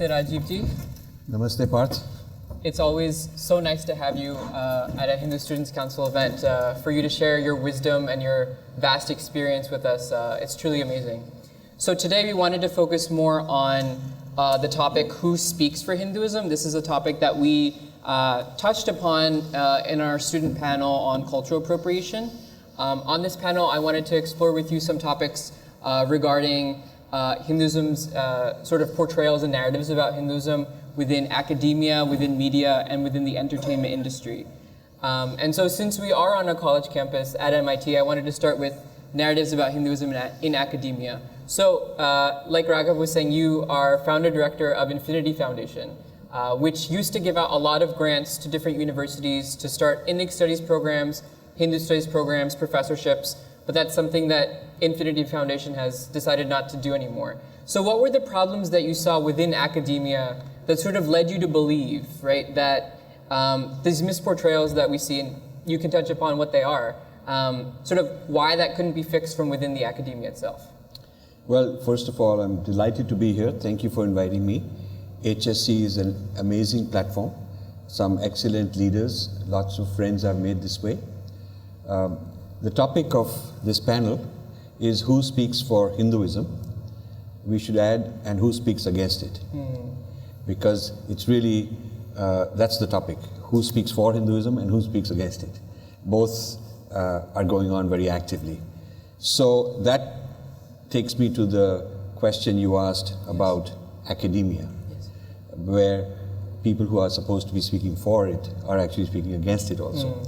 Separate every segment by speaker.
Speaker 1: Namaste Rajiv ji.
Speaker 2: Namaste Parth.
Speaker 1: It's always so nice to have you at a Hindu Students' Council event for you to share your wisdom and your vast experience with us. It's truly amazing. So today we wanted to focus more on the topic, who speaks for Hinduism? This is a topic that we touched upon in our student panel on cultural appropriation. On this panel, I wanted to explore with you some topics regarding Hinduism's sort of portrayals and narratives about Hinduism within academia, within media, and within the entertainment industry. And so since we are on a college campus at MIT, I wanted to start with narratives about Hinduism in academia. So, like Raghav was saying, you are founder-director of Infinity Foundation, which used to give out a lot of grants to different universities to start Indic studies programs, Hindu studies programs, professorships, but that's something that Infinity Foundation has decided not to do anymore. So what were the problems that you saw within academia that sort of led you to believe, right, that these misportrayals that we see, and you can touch upon what they are, sort of why that couldn't be fixed from within the academia itself?
Speaker 2: Well, first of all, I'm delighted to be here. Thank you for inviting me. HSC is an amazing platform. Some excellent leaders, lots of friends I've made this way. The topic of this panel is who speaks for Hinduism. We should add, and who speaks against it. Because it's really, that's the topic. Who speaks for Hinduism and who speaks against it. Both are going on very actively. So that takes me to the question you asked about academia, where people who are supposed to be speaking for it are actually speaking against it also.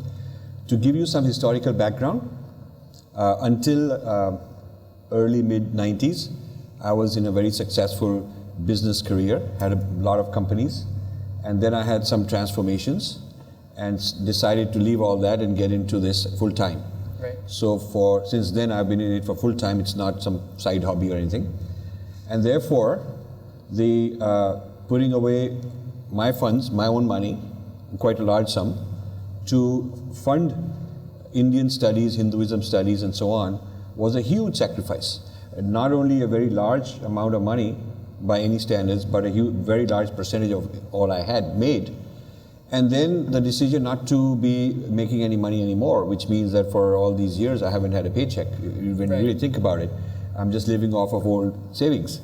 Speaker 2: To give you some historical background, until early mid-90s, I was in a very successful business career, had a lot of companies, and then I had some transformations and decided to leave all that and get into this full-time. Right. So since then I've been in it for full-time, it's not some side hobby or anything. And therefore, the putting away my funds, my own money, quite a large sum, to fund Indian studies, Hinduism studies and so on, was a huge sacrifice. Not only a very large amount of money by any standards, but a very large percentage of all I had made. And then the decision not to be making any money anymore, which means that for all these years I haven't had a paycheck. When you really think about it, I'm just living off of old savings.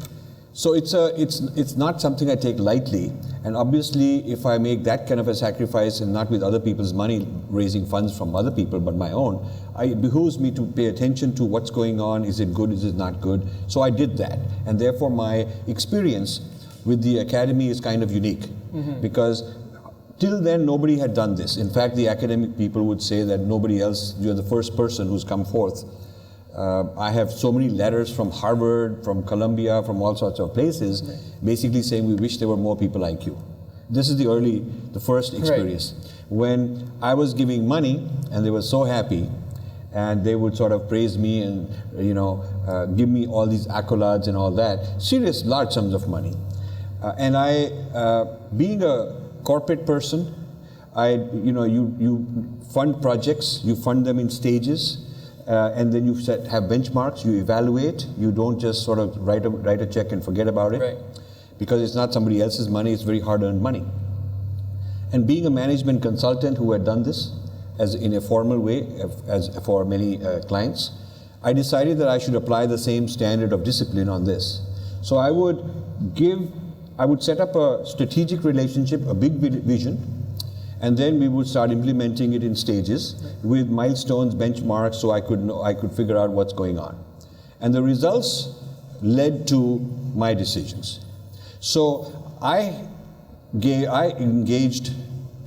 Speaker 2: So it's not something I take lightly, and obviously if I make that kind of a sacrifice and not with other people's money, raising funds from other people but my own, it behooves me to pay attention to what's going on, is it good, is it not good. So I did that, and therefore my experience with the academy is kind of unique, because till then nobody had done this. In fact, the academic people would say that nobody else, you're the first person who's come forth. I have so many letters from Harvard, from Columbia, from all sorts of places, basically saying we wish there were more people like you. This is the first experience. When I was giving money, and they were so happy, and they would sort of praise me and give me all these accolades and all that, serious large sums of money. And I, being a corporate person, you fund projects, you fund them in stages. And then you have benchmarks, you evaluate, you don't just sort of write a check and forget about it. Because it's not somebody else's money, it's very hard-earned money. And being a management consultant who had done this in a formal way as for many clients, I decided that I should apply the same standard of discipline on this. So I would set up a strategic relationship, a big vision, and then we would start implementing it in stages with milestones, benchmarks, so I could figure out what's going on. And the results led to my decisions. So I engaged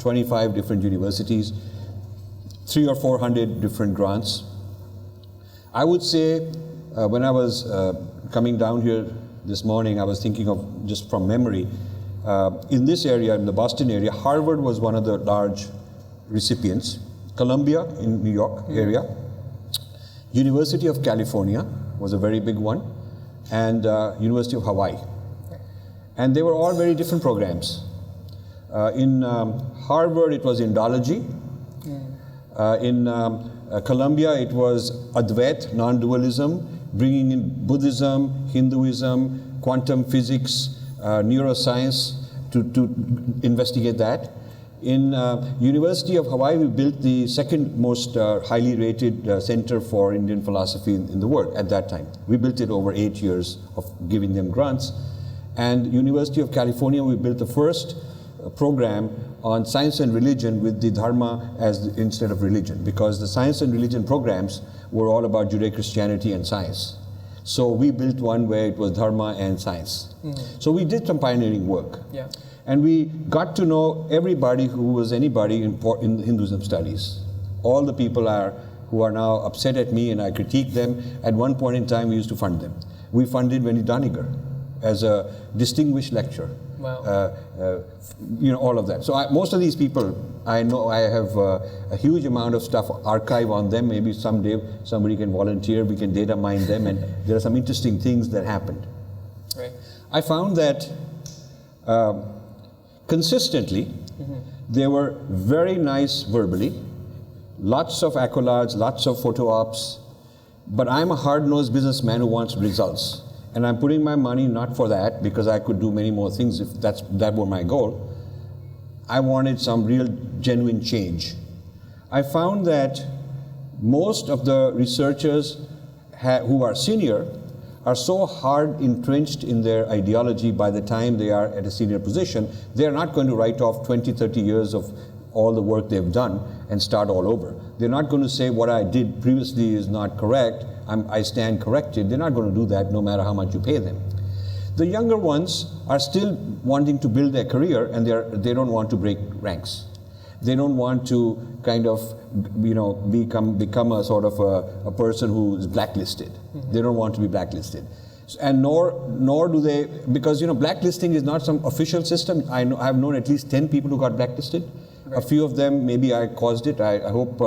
Speaker 2: 25 different universities, 300 or 400 different grants. I would say when I was coming down here this morning, I was thinking of, just from memory, in this area, in the Boston area, Harvard was one of the large recipients. Columbia in New York area. University of California was a very big one. And University of Hawaii. And they were all very different programs. In Harvard, it was Indology. In Columbia, it was Advait, non-dualism, bringing in Buddhism, Hinduism, quantum physics, neuroscience to investigate that. In University of Hawaii, we built the second most highly rated center for Indian philosophy in the world at that time. We built it over 8 years of giving them grants. And University of California, we built the first program on science and religion with the dharma instead of religion, because the science and religion programs were all about Judeo-Christianity and science. So we built one where it was dharma and science. So we did some pioneering work.
Speaker 1: Yeah.
Speaker 2: And we got to know everybody who was anybody in Hinduism studies. All the people who are now upset at me and I critique them. At one point in time, we used to fund them. We funded Wendy Doniger as a distinguished lecturer.
Speaker 1: Wow.
Speaker 2: All of that. So most of these people, I know I have a huge amount of stuff archive on them. Maybe someday somebody can volunteer, we can data mine them, and there are some interesting things that happened.
Speaker 1: Right.
Speaker 2: I found that consistently, they were very nice verbally, lots of accolades, lots of photo ops, but I'm a hard-nosed businessman who wants results. And I'm putting my money not for that, because I could do many more things if that were my goal. I wanted some real, genuine change. I found that most of the researchers who are senior are so hard entrenched in their ideology by the time they are at a senior position, they're not going to write off 20, 30 years of all the work they've done and start all over. They're not going to say what I did previously is not correct, I stand corrected. They're not going to do that no matter how much you pay them. The younger ones are still wanting to build their career, and they don't want to break ranks. They don't want to kind of, become a sort of a person who is blacklisted. They don't want to be blacklisted. And nor do they, because blacklisting is not some official system. I've known at least 10 people who got blacklisted. Right. A few of them, maybe I caused it. I hope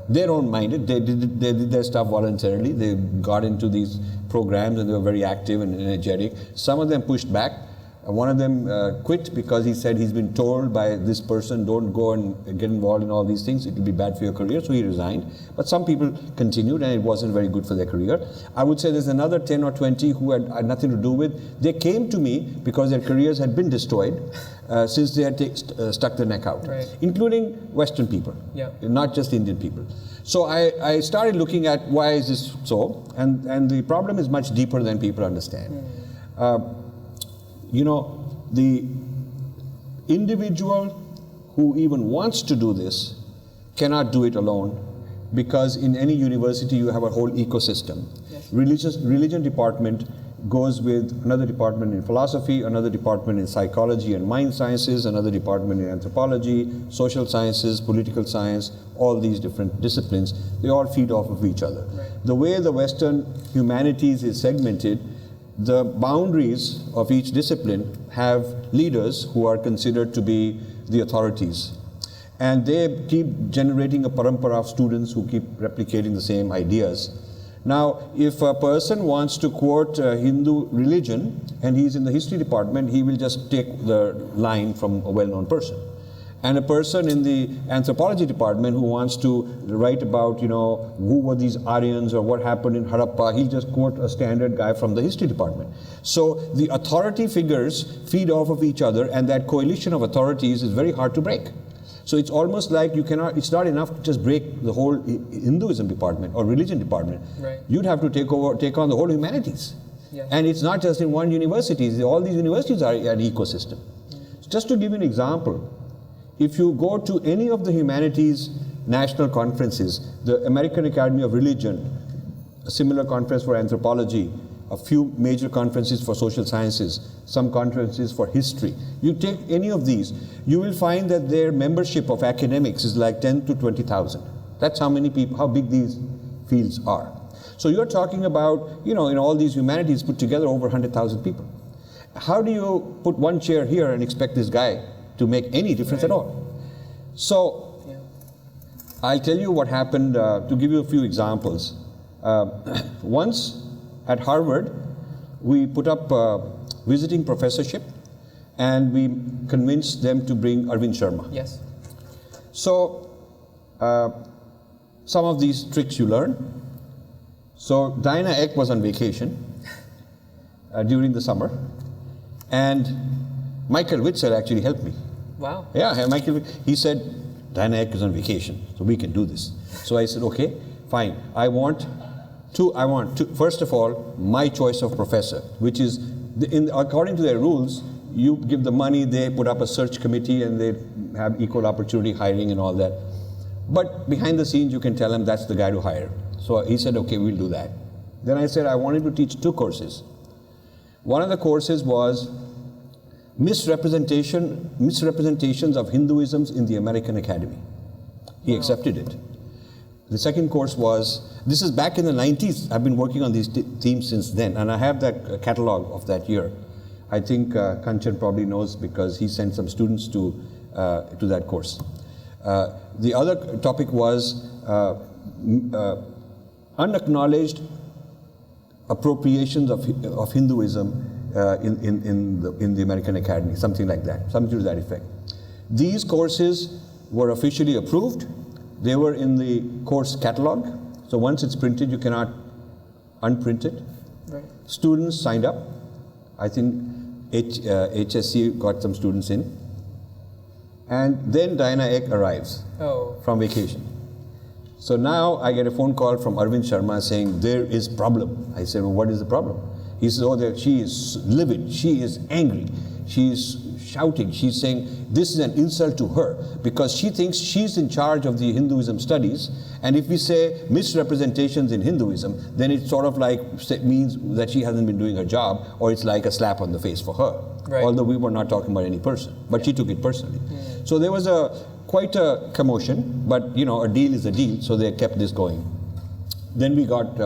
Speaker 2: they don't mind it. They did their stuff voluntarily. They got into these programs and they were very active and energetic. Some of them pushed back. One of them quit because he said he's been told by this person, don't go and get involved in all these things, it will be bad for your career, so he resigned. But some people continued, and it wasn't very good for their career. I would say there's another 10 or 20 who had nothing to do with. They came to me because their careers had been destroyed since they had stuck their neck out,
Speaker 1: right.
Speaker 2: Including Western people, yeah. Not just Indian people. So I started looking at why is this so, and the problem is much deeper than people understand. The individual who even wants to do this cannot do it alone, because in any university you have a whole ecosystem. Yes. Religion department goes with another department in philosophy, another department in psychology and mind sciences, another department in anthropology, social sciences, political science, all these different disciplines. They all feed off of each other. Right. The way the Western humanities is segmented, the boundaries of each discipline have leaders who are considered to be the authorities. And they keep generating a parampara of students who keep replicating the same ideas. Now, if a person wants to quote Hindu religion and he's in the history department, he will just take the line from a well-known person. And a person in the anthropology department who wants to write about, who were these Aryans or what happened in Harappa, he'll just quote a standard guy from the history department. So the authority figures feed off of each other, and that coalition of authorities is very hard to break. So it's almost like it's not enough to just break the whole Hinduism department or religion department. Right. You'd have to take on the whole humanities. Yeah. And it's not just in one university. All these universities are an ecosystem. So just to give you an example, if you go to any of the humanities national conferences, the American Academy of Religion, a similar conference for anthropology, a few major conferences for social sciences, some conferences for history, you take any of these, you will find that their membership of academics is like 10 to 20,000. That's how many people, how big these fields are. So you're talking about, in all these humanities put together over 100,000 people. How do you put one chair here and expect this guy to make any difference at all? So, I'll tell you what happened, to give you a few examples. Once at Harvard, we put up a visiting professorship, and we convinced them to bring Arvind Sharma. Yes. So, some of these tricks you learn. So, Diana Eck was on vacation, during the summer. And Michael Witzel actually helped me.
Speaker 1: Wow.
Speaker 2: Yeah, Michael, he said, Diana Eck is on vacation, so we can do this. So I said, okay, fine. I want to, first of all, my choice of professor, which is, according to their rules, you give the money, they put up a search committee, and they have equal opportunity hiring and all that. But behind the scenes, you can tell them that's the guy to hire. So he said, okay, we'll do that. Then I said, I wanted to teach 2 courses. One of the courses was misrepresentations of Hinduisms in the American Academy. He accepted it. The second course was, this is back in the 90s. I've been working on these themes since then, and I have that catalog of that year. I think Kanchan probably knows because he sent some students to that course. The other topic was unacknowledged appropriations of Hinduism in the American Academy, something like that, something to that effect. These courses were officially approved. They were in the course catalog. So once it's printed, you cannot unprint it.
Speaker 1: Right.
Speaker 2: Students signed up. I think HSC got some students in. And then Diana Eck arrives from vacation. So now I get a phone call from Arvind Sharma saying, there is problem. I said, well, what is the problem? He says, oh, she is livid, she is angry, she is shouting, she's saying this is an insult to her because she thinks she's in charge of the Hinduism studies, and if we say misrepresentations in Hinduism, then it sort of like means that she hasn't been doing her job, or it's like a slap on the face for her. Right. Although we were not talking about any person, but she took it personally. So there was quite a commotion, but you know, a deal is a deal, so they kept this going. Then we got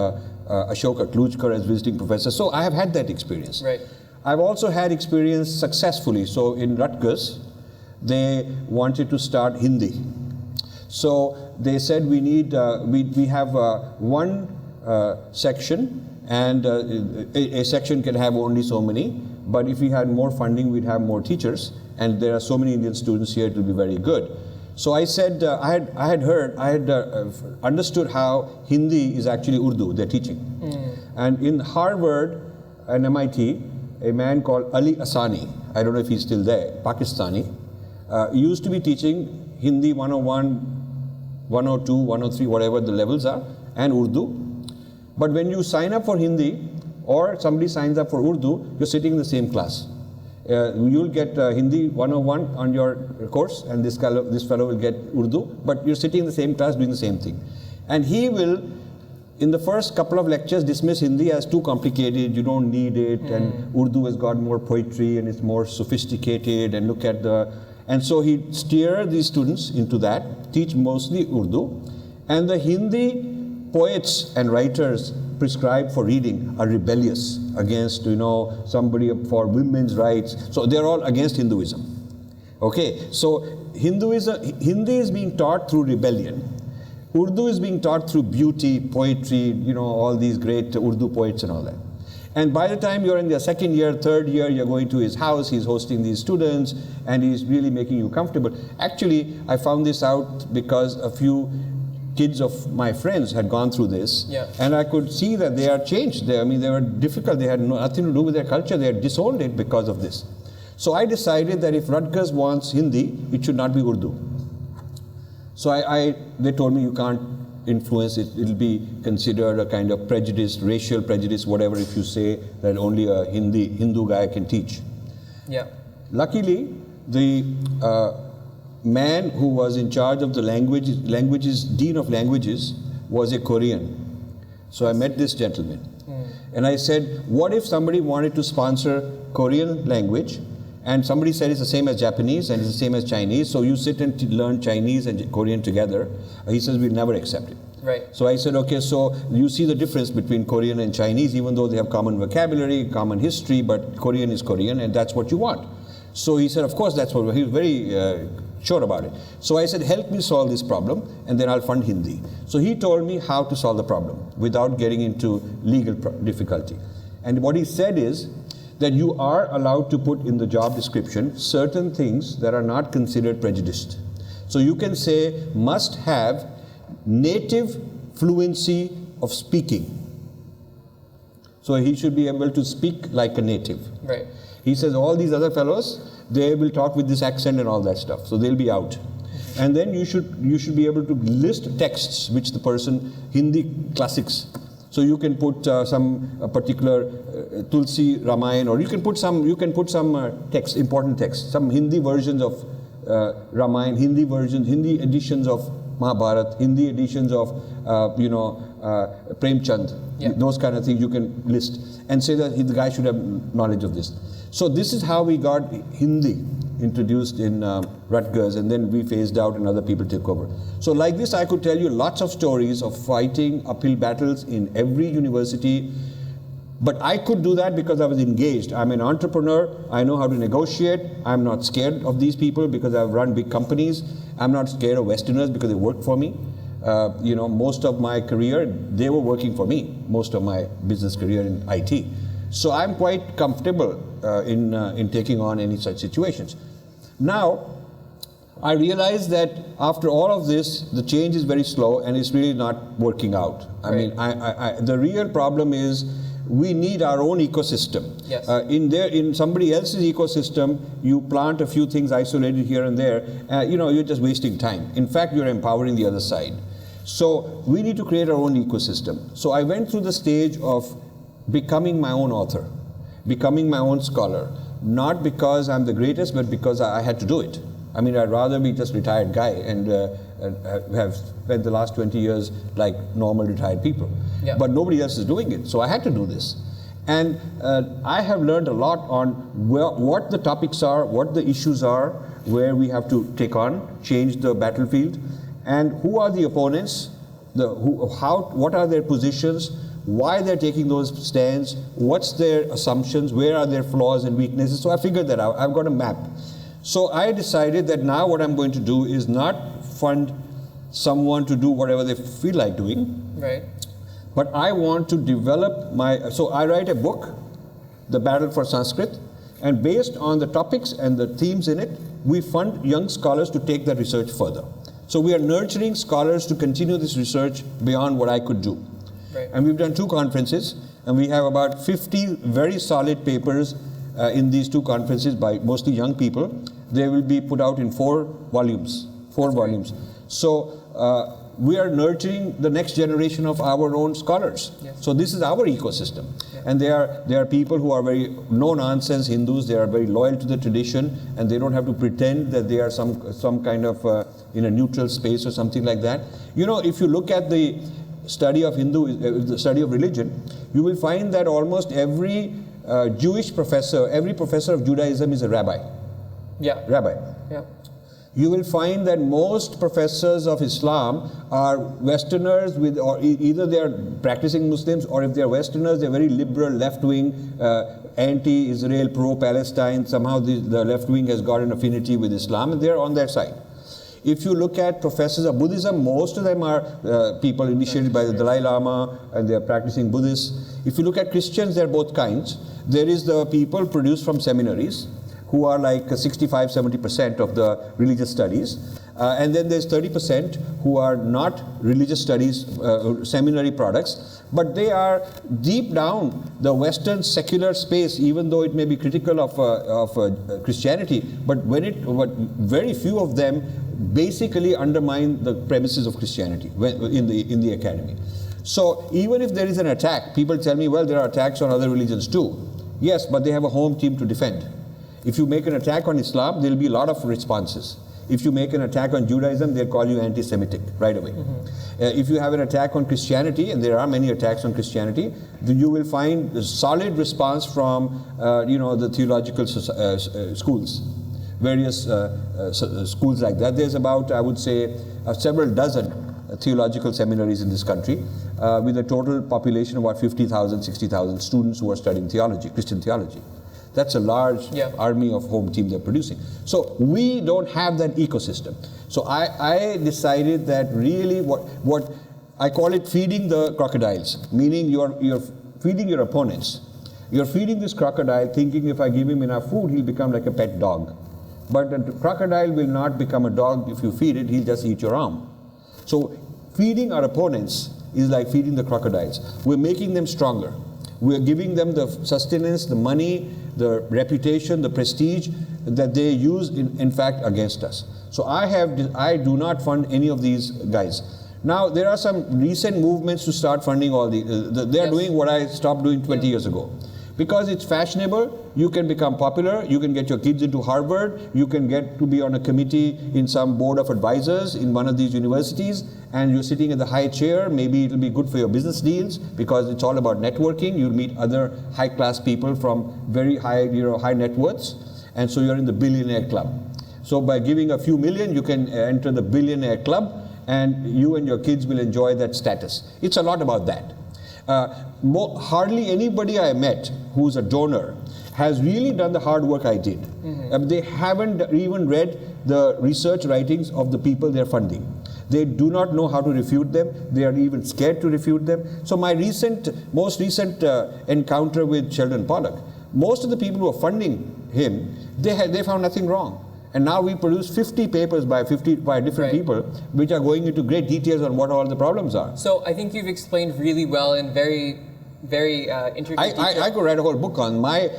Speaker 2: Ashoka Klujkar as visiting professor. So I have had that experience. Right. I've also had experience successfully. So in Rutgers, they wanted to start Hindi. So they said we need, we have one section, and a section can have only so many, but if we had more funding, we'd have more teachers, and there are so many Indian students here, it will be very good. So I said, I had understood how Hindi is actually Urdu, they're teaching. And in Harvard and MIT, a man called Ali Asani, I don't know if he's still there, Pakistani, used to be teaching Hindi 101, 102, 103, whatever the levels are, and Urdu. But when you sign up for Hindi, or somebody signs up for Urdu, you're sitting in the same class. You'll get Hindi 101 on your course, and this fellow will get Urdu, but you're sitting in the same class doing the same thing. And he will, in the first couple of lectures, dismiss Hindi as too complicated, you don't need it, and Urdu has got more poetry and it's more sophisticated, and look at the... And so he'd steer these students into that, teach mostly Urdu, and the Hindi poets and writers prescribed for reading are rebellious against, you know, somebody for women's rights. So they're all against Hinduism. Okay, so Hindi is being taught through rebellion. Urdu is being taught through beauty, poetry, you know, all these great Urdu poets and all that. And by the time you're in your second year, third year, you're going to his house, he's hosting these students, and he's really making you comfortable. Actually, I found this out because a few kids of my friends had gone through this, and I could see that they are changed. They were difficult. They had nothing to do with their culture. They had disowned it because of this. So I decided that if Rutgers wants Hindi, it should not be Urdu. So they told me you can't influence it. It'll be considered a kind of prejudice, racial prejudice, whatever, if you say that only a Hindu guy can teach. Yeah. Luckily, the man who was in charge of the languages, dean of languages, was a Korean. So I met this gentleman. And I said, what if somebody wanted to sponsor Korean language, and somebody said it's the same as Japanese and it's the same as Chinese, so you sit and learn Chinese and Korean together. He says, we'll never accept it. Right. So I said, okay, so you see the difference between Korean and Chinese, even though they have common vocabulary, common history, but Korean is Korean, and that's what you want. So he said, of course, that's what, he was very sure about it. So I said, help me solve this problem, and then I'll fund Hindi. So he told me how to solve the problem without getting into legal difficulty. And what he said is that you are allowed to put in the job description certain things that are not considered prejudiced. So you can say, must have native fluency of speaking. So he should be able to speak like a native.
Speaker 1: Right.
Speaker 2: He says all these other fellows, they will talk with this accent and all that stuff, so they'll be out. And then you should be able to list texts which the person, Hindi classics. So you can put some particular Tulsi Ramayana, or you can put some text, important text, some Hindi versions of Ramayana, Hindi versions, Hindi editions of Mahabharata, Hindi editions of Premchand.
Speaker 1: Yeah.
Speaker 2: Those kind of things you can list and say that the guy should have knowledge of this. So this is how we got Hindi introduced in Rutgers, and then we phased out and other people took over. So like this, I could tell you lots of stories of fighting uphill battles in every university. But I could do that because I was engaged. I'm an entrepreneur. I know how to negotiate. I'm not scared of these people because I've run big companies. I'm not scared of Westerners because they work for me. Most of my career, they were working for me, most of my business career in IT. So I'm quite comfortable in taking on any such situations. Now, I realize that after all of this, the change is very slow and it's really not working out. I mean, the real problem is we need our own ecosystem.
Speaker 1: Yes.
Speaker 2: In somebody else's ecosystem, you plant a few things isolated here and there. You're just wasting time. In fact, you're empowering the other side. So we need to create our own ecosystem. So I went through the stage of becoming my own author, becoming my own scholar, not because I'm the greatest, but because I had to do it. I mean, I'd rather be just a retired guy and have spent the last 20 years like normal retired people.
Speaker 1: Yeah.
Speaker 2: But nobody else is doing it, so I had to do this. And I have learned a lot on what the topics are, what the issues are, where we have to take on, change the battlefield, and who are the opponents, what are their positions, why they're taking those stands, what's their assumptions, where are their flaws and weaknesses. So I figured that out. I've got a map. So I decided that now what I'm going to do is not fund someone to do whatever they feel like doing.
Speaker 1: Right.
Speaker 2: But I want to develop so I write a book, The Battle for Sanskrit, and based on the topics and the themes in it, we fund young scholars to take that research further. So we are nurturing scholars to continue this research beyond what I could do.
Speaker 1: Right.
Speaker 2: And we've done 2 conferences, and we have about 50 very solid papers in these 2 conferences by mostly young people. They will be put out in 4 volumes. 4 volumes. So we are nurturing the next generation of our own scholars.
Speaker 1: Yes.
Speaker 2: So this is our ecosystem.
Speaker 1: Yeah.
Speaker 2: And there are people who are very no-nonsense Hindus. They are very loyal to the tradition, and they don't have to pretend that they are some kind of in a neutral space or something like that. If you look at the study of the study of religion, you will find that almost every Jewish professor, every professor of Judaism is a rabbi.
Speaker 1: Yeah.
Speaker 2: Rabbi.
Speaker 1: Yeah.
Speaker 2: You will find that most professors of Islam are Westerners or either they are practicing Muslims, or if they are Westerners, they're very liberal, left-wing, anti-Israel, pro-Palestine. Somehow the left-wing has got an affinity with Islam, and they're on their side. If you look at professors of Buddhism, most of them are people initiated by the Dalai Lama, and they are practicing Buddhists. If you look at Christians, they're both kinds. There is the people produced from seminaries, who are like 65-70% of the religious studies. And then there's 30% who are not religious studies, seminary products, but they are deep down the Western secular space, even though it may be critical of Christianity, but very few of them basically undermine the premises of Christianity in the academy. So even if there is an attack, people tell me, well, there are attacks on other religions too. Yes, but they have a home team to defend. If you make an attack on Islam, there will be a lot of responses. If you make an attack on Judaism, they'll call you anti-Semitic right away. Mm-hmm. If you have an attack on Christianity, and there are many attacks on Christianity, then you will find a solid response from the theological schools, various schools like that. There's about, I would say, several dozen theological seminaries in this country, with a total population of about 50,000, 60,000 students who are studying theology, Christian theology. That's a large army of home team they're producing. So we don't have that ecosystem. So I decided that really what I call it feeding the crocodiles, meaning you're feeding your opponents. You're feeding this crocodile thinking if I give him enough food, he'll become like a pet dog. But the crocodile will not become a dog if you feed it, he'll just eat your arm. So feeding our opponents is like feeding the crocodiles. We're making them stronger. we're giving them the sustenance, the money, the reputation, the prestige that they use in fact against us. So I do not fund any of these guys. Now there are some recent movements to start funding all they are doing what I stopped doing 20 years ago. Because it's fashionable, you can become popular, you can get your kids into Harvard, you can get to be on a committee in some board of advisors in one of these universities, and you're sitting at the high chair. Maybe it'll be good for your business deals because it's all about networking. You'll meet other high-class people from very high, high net worths, and so you're in the billionaire club. So by giving a few million, you can enter the billionaire club, and you and your kids will enjoy that status. It's a lot about that. Hardly anybody I met who's a donor has really done the hard work I did. They haven't even read the research writings of the people they're funding. They do not know how to refute them. They are even scared to refute them. So my most recent encounter with Sheldon Pollock, most of the people who are funding him, they found nothing wrong. And now we produce 50 papers by different people, which are going into great details on what all the problems are.
Speaker 1: So I think you've explained really well and very intricate
Speaker 2: I could write a whole book on my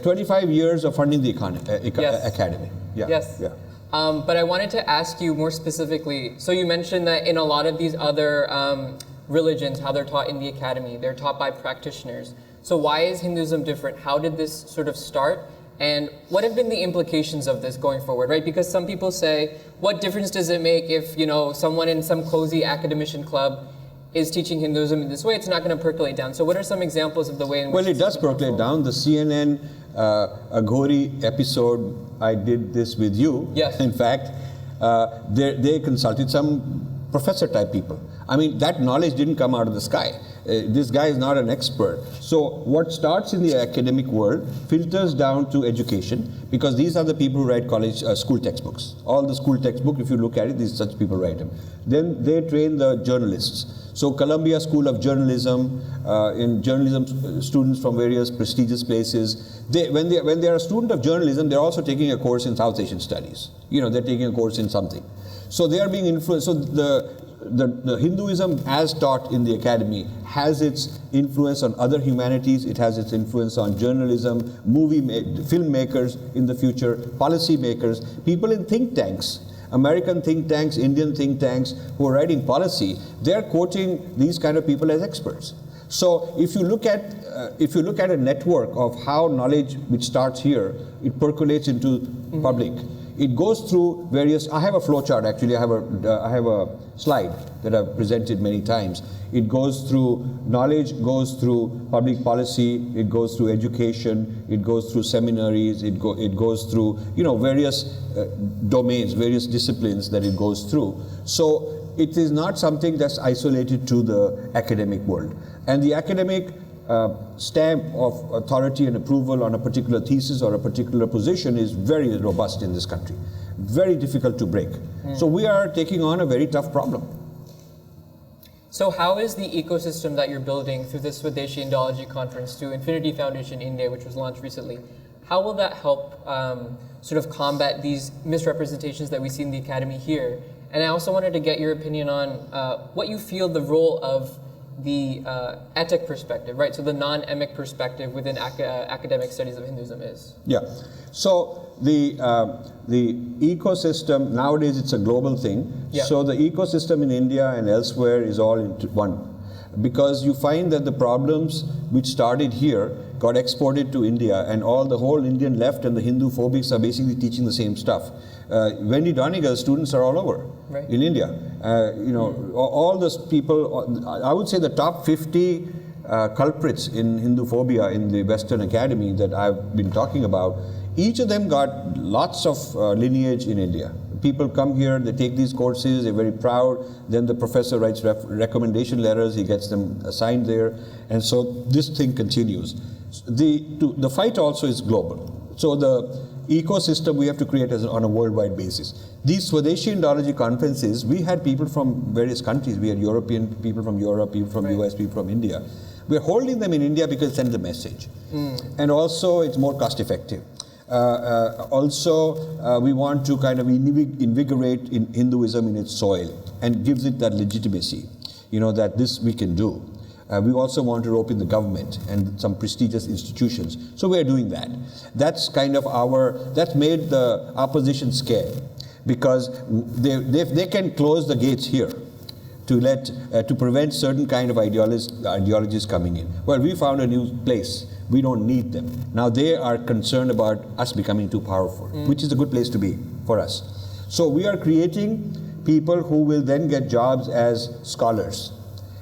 Speaker 2: 25 years of funding the academy. Yeah.
Speaker 1: Yes.
Speaker 2: Yeah.
Speaker 1: But I wanted to ask you more specifically, so you mentioned that in a lot of these other religions, how they're taught in the academy, they're taught by practitioners. So why is Hinduism different? How did this sort of start? And what have been the implications of this going forward, right? Because some people say, what difference does it make if, someone in some cozy academician club is teaching Hinduism in this way? It's not going to percolate down. So what are some examples of the way in which...
Speaker 2: Well, it does percolate down. The CNN Agora episode, I did this with you.
Speaker 1: Yes.
Speaker 2: In fact, they consulted some professor-type people. I mean, that knowledge didn't come out of the sky. This guy is not an expert. So what starts in the academic world filters down to education, because these are the people who write school textbooks. All the school textbooks, if you look at it, these such people write them. Then they train the journalists. So Columbia School of Journalism, in journalism students from various prestigious places, when they are a student of journalism, they're also taking a course in South Asian studies. They're taking a course in something. So they are being influenced. So the Hinduism as taught in the academy has its influence on other humanities. It has its influence on journalism, filmmakers in the future, policy makers, people in think tanks, American think tanks, Indian think tanks who are writing policy. They're quoting these kind of people as experts. So if you look at a network of how knowledge which starts here, it percolates into public. It goes through various. I have a flow chart actually. I have a slide that I've presented many times. It goes through knowledge, goes through public policy, it goes through education, it goes through seminaries, it goes through various domains, various disciplines that it goes through. So it is not something that's isolated to the academic world. And the academic stamp of authority and approval on a particular thesis or a particular position is very robust in this country. Very difficult to break. So we are taking on a very tough problem.
Speaker 1: So how is the ecosystem that you're building through this Swadeshi Indology Conference to Infinity Foundation India, which was launched recently, how will that help sort of combat these misrepresentations that we see in the academy here? And I also wanted to get your opinion on what you feel the role of the etic perspective, right? So the non-emic perspective within academic studies of Hinduism is.
Speaker 2: Yeah. So the ecosystem, nowadays it's a global thing. Yeah. So the ecosystem in India and elsewhere is all into one. Because you find that the problems which started here got exported to India, and the whole Indian left and the Hinduphobics are basically teaching the same stuff. Wendy Doniger's students are all over in India. All those people, I would say the top 50 culprits in Hinduphobia in the Western Academy that I've been talking about, each of them got lots of lineage in India. People come here, they take these courses, they're very proud, then the professor writes recommendation letters, he gets them assigned there, and so this thing continues. The fight also is global. So the ecosystem we have to create on a worldwide basis. These Swadeshi Indology conferences, we had people from various countries. We had European people from Europe, people from US, people from India. We're holding them in India because it sends a message. And also it's more cost effective. We want to kind of invigorate Hinduism in its soil and gives it that legitimacy, that this we can do. We also want to rope in the government and some prestigious institutions. So we're doing that. That's kind of that's made the opposition scared, because they can close the gates here to prevent certain kind of ideologies coming in. Well, we found a new place. We don't need them. Now they are concerned about us becoming too powerful, which is a good place to be for us. So we are creating people who will then get jobs as scholars.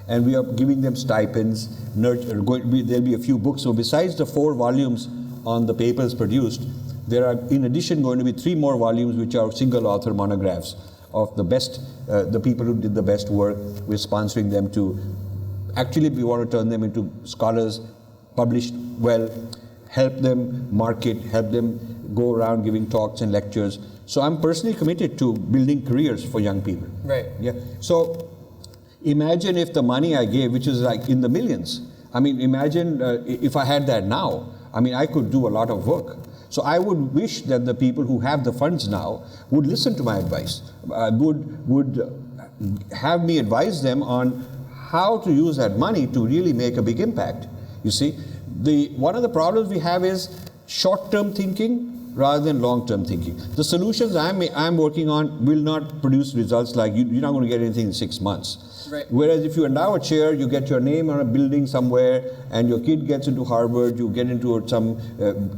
Speaker 2: And we are giving them stipends. There'll be a few books. So besides the 4 volumes on the papers produced, there are in addition going to be 3 more volumes which are single author monographs of the best, the people who did the best work. We're sponsoring them to, actually we want to turn them into scholars, published well, help them market, help them go around giving talks and lectures. So I'm personally committed to building careers for young people.
Speaker 1: Right.
Speaker 2: Yeah. So imagine if the money I gave, which is like in the millions, I mean, imagine if I had that now, I mean, I could do a lot of work. So I would wish that the people who have the funds now would listen to my advice, would have me advise them on how to use that money to really make a big impact. You see, one of the problems we have is short-term thinking rather than long-term thinking. The solutions I'm working on will not produce results like you're not going to get anything in 6 months.
Speaker 1: Right.
Speaker 2: Whereas if you endow a chair, you get your name on a building somewhere, and your kid gets into Harvard, you get into some